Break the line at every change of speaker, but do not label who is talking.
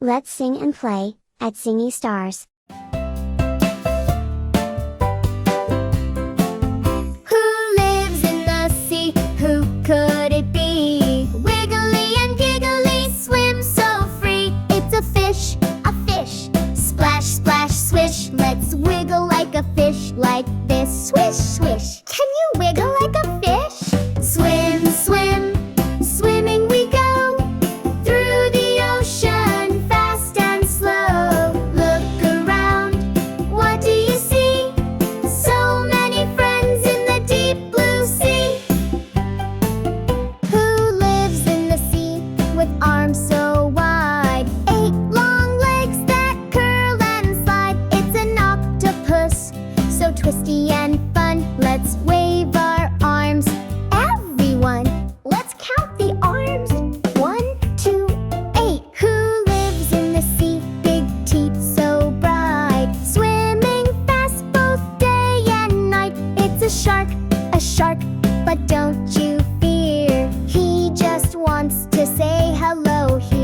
Let's sing and play at Singy Stars.
Who lives in the sea? Who could it be? Wiggly and giggly swim so free. It's a fish, a fish. Splash, splash, swish. Let's wiggle like a fish, like this. Swish, swish. Can you wiggle like a fish? Swim, swim, swimming we go through the ocean, fast and slow. Look around, what do you see? So many friends in the deep blue sea. Who lives in the sea with arms so wide? 8 long legs that curl and slide. It's an octopus, so twisty and fun. Let's wave our arms. Everyone, let's count the arms. 1, 2, 8. Who lives in the sea? Big teeth so bright, swimming fast both day and night. It's a shark, but don't you fear. He just wants to say hello here.